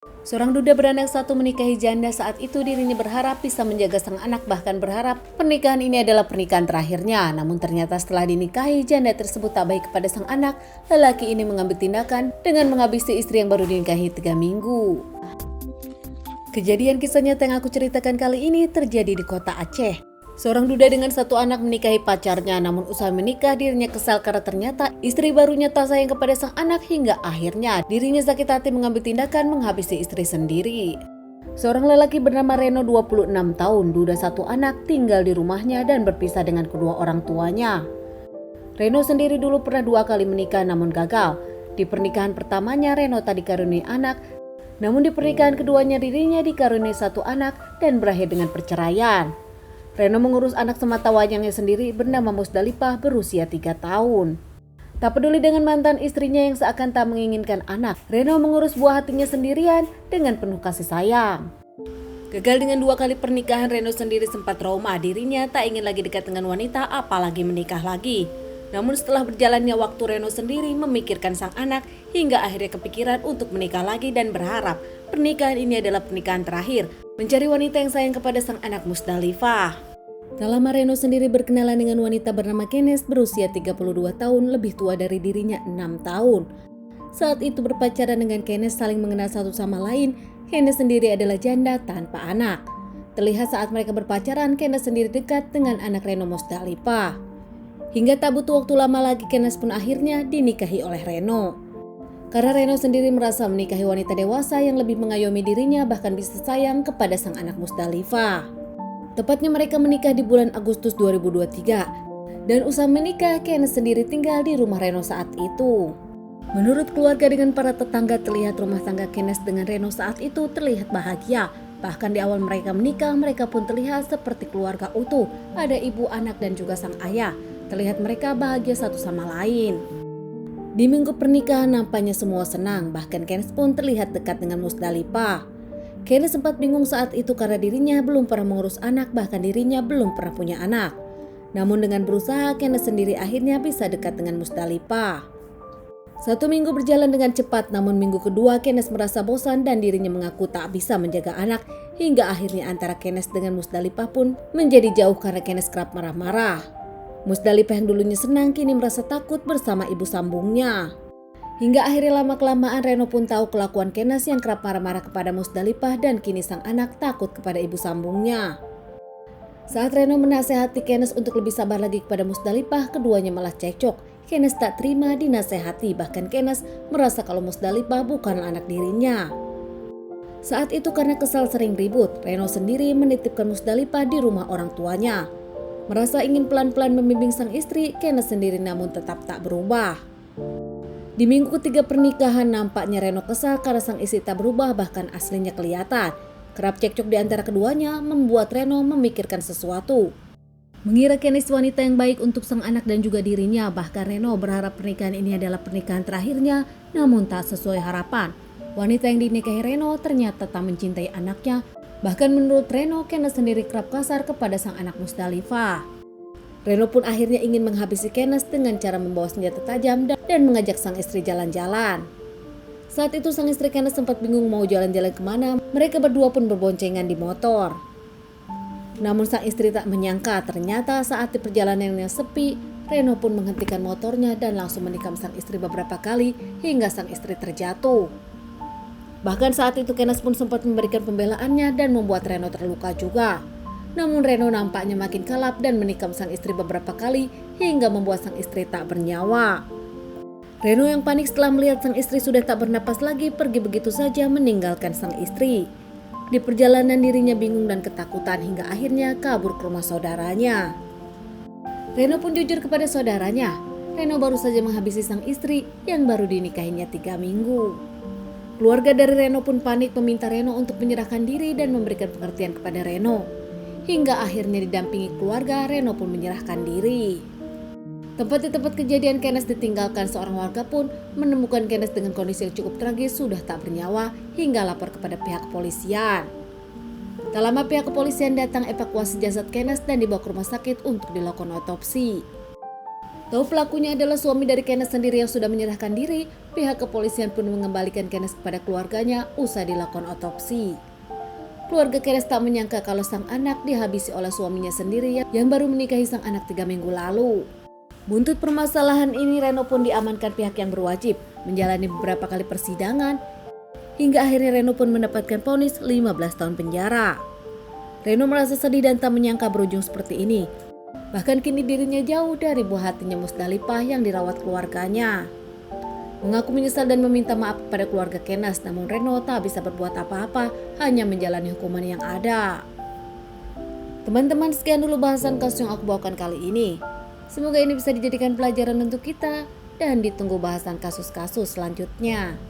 Seorang duda beranak satu menikahi janda. Saat itu dirinya berharap bisa menjaga sang anak, bahkan berharap pernikahan ini adalah pernikahan terakhirnya. Namun ternyata setelah dinikahi, janda tersebut tak baik kepada sang anak. Lelaki ini mengambil tindakan dengan menghabisi istri yang baru dinikahi 3 minggu. Kejadian kisah nyata yang aku ceritakan kali ini terjadi di kota Aceh. Seorang duda dengan satu anak menikahi pacarnya, namun usai menikah dirinya kesal karena ternyata istri barunya tak sayang kepada sang anak hingga akhirnya dirinya sakit hati mengambil tindakan menghabisi istri sendiri. Seorang lelaki bernama Reno 26 tahun, duda satu anak, tinggal di rumahnya dan berpisah dengan kedua orang tuanya. Reno sendiri dulu pernah 2 kali menikah namun gagal. Di pernikahan pertamanya Reno tak dikaruniai anak, namun di pernikahan keduanya dirinya dikaruniai satu anak dan berakhir dengan perceraian. Reno mengurus anak semata wayangnya sendiri bernama Musdalifah berusia 3 tahun. Tak peduli dengan mantan istrinya yang seakan tak menginginkan anak, Reno mengurus buah hatinya sendirian dengan penuh kasih sayang. Gagal dengan 2 kali pernikahan, Reno sendiri sempat trauma. Dirinya tak ingin lagi dekat dengan wanita, apalagi menikah lagi. Namun setelah berjalannya waktu, Reno sendiri memikirkan sang anak hingga akhirnya kepikiran untuk menikah lagi dan berharap pernikahan ini adalah pernikahan terakhir, mencari wanita yang sayang kepada sang anak Musdalifah. Tak lama Reno sendiri berkenalan dengan wanita bernama Kenes berusia 32 tahun, lebih tua dari dirinya 6 tahun. Saat itu berpacaran dengan Kenes, saling mengenal satu sama lain. Kenes sendiri adalah janda tanpa anak. Terlihat saat mereka berpacaran, Kenes sendiri dekat dengan anak Reno Musdalifah. Hingga tak butuh waktu lama lagi, Kenes pun akhirnya dinikahi oleh Reno. Karena Reno sendiri merasa menikahi wanita dewasa yang lebih mengayomi dirinya, bahkan bisa sayang kepada sang anak Musdalifah. Tepatnya mereka menikah di bulan Agustus 2023. Dan usai menikah, Kenes sendiri tinggal di rumah Reno saat itu. Menurut keluarga dengan para tetangga, terlihat rumah tangga Kenes dengan Reno saat itu terlihat bahagia. Bahkan di awal mereka menikah, mereka pun terlihat seperti keluarga utuh. Ada ibu, anak, dan juga sang ayah. Terlihat mereka bahagia satu sama lain. Di minggu pernikahan nampaknya semua senang, bahkan Kenes pun terlihat dekat dengan Musdalifah. Kenes sempat bingung saat itu karena dirinya belum pernah mengurus anak, bahkan dirinya belum pernah punya anak. Namun dengan berusaha, Kenes sendiri akhirnya bisa dekat dengan Musdalifah. 1 minggu berjalan dengan cepat, namun minggu kedua Kenes merasa bosan dan dirinya mengaku tak bisa menjaga anak. Hingga akhirnya antara Kenes dengan Musdalifah pun menjadi jauh karena Kenes kerap marah-marah. Musdalifah yang dulunya senang kini merasa takut bersama ibu sambungnya. Hingga akhirnya lama-kelamaan Reno pun tahu kelakuan Kenes yang kerap marah-marah kepada Musdalifah dan kini sang anak takut kepada ibu sambungnya. Saat Reno menasehati Kenes untuk lebih sabar lagi kepada Musdalifah, keduanya malah cekcok. Kenes tak terima dinasehati, bahkan Kenes merasa kalau Musdalifah bukanlah anak dirinya. Saat itu karena kesal sering ribut, Reno sendiri menitipkan Musdalifah di rumah orang tuanya. Merasa ingin pelan-pelan membimbing sang istri, Kenes sendiri namun tetap tak berubah. Di minggu ketiga pernikahan nampaknya Reno kesal karena sang istri tak berubah, bahkan aslinya kelihatan. Kerap cekcok di antara keduanya membuat Reno memikirkan sesuatu. Mengira Kenes wanita yang baik untuk sang anak dan juga dirinya, bahkan Reno berharap pernikahan ini adalah pernikahan terakhirnya, namun tak sesuai harapan. Wanita yang dinikahi Reno ternyata tak mencintai anaknya. Bahkan menurut Reno, Kenes sendiri kerap kasar kepada sang anak Musdalifah. Reno pun akhirnya ingin menghabisi Kenes dengan cara membawa senjata tajam dan mengajak sang istri jalan-jalan. Saat itu sang istri Kenes sempat bingung mau jalan-jalan kemana. Mereka berdua pun berboncengan di motor. Namun sang istri tak menyangka ternyata saat di perjalanan yang sepi, Reno pun menghentikan motornya dan langsung menikam sang istri beberapa kali hingga sang istri terjatuh. Bahkan saat itu Kenes pun sempat memberikan pembelaannya dan membuat Reno terluka juga. Namun Reno nampaknya makin kalap dan menikam sang istri beberapa kali hingga membuat sang istri tak bernyawa. Reno yang panik setelah melihat sang istri sudah tak bernapas lagi pergi begitu saja meninggalkan sang istri. Di perjalanan dirinya bingung dan ketakutan hingga akhirnya kabur ke rumah saudaranya. Reno pun jujur kepada saudaranya. Reno baru saja menghabisi sang istri yang baru dinikahinya 3 minggu. Keluarga dari Reno pun panik meminta Reno untuk menyerahkan diri dan memberikan pengertian kepada Reno. Hingga akhirnya didampingi keluarga, Reno pun menyerahkan diri. Di tempat kejadian Kenes ditinggalkan, seorang warga pun menemukan Kenes dengan kondisi yang cukup tragis, sudah tak bernyawa hingga lapor kepada pihak kepolisian. Tak lama pihak kepolisian datang evakuasi jasad Kenes dan dibawa ke rumah sakit untuk dilakukan otopsi. Tahu pelakunya adalah suami dari Kenes sendiri yang sudah menyerahkan diri, Pihak kepolisian pun mengembalikan Kenes kepada keluarganya usai dilakukan otopsi. Keluarga Kenes tak menyangka kalau sang anak dihabisi oleh suaminya sendiri yang baru menikahi sang anak 3 minggu lalu. Buntut permasalahan ini, Reno pun diamankan pihak yang berwajib, menjalani beberapa kali persidangan, hingga akhirnya Reno pun mendapatkan vonis 15 tahun penjara. Reno merasa sedih dan tak menyangka berujung seperti ini. Bahkan kini dirinya jauh dari buah hatinya Musdalifah yang dirawat keluarganya. Mengaku menyesal dan meminta maaf kepada keluarga Kenes, namun Reno tak bisa berbuat apa-apa, hanya menjalani hukuman yang ada. Teman-teman, sekian dulu bahasan kasus yang aku bawakan kali ini. Semoga ini bisa dijadikan pelajaran untuk kita dan ditunggu bahasan kasus-kasus selanjutnya.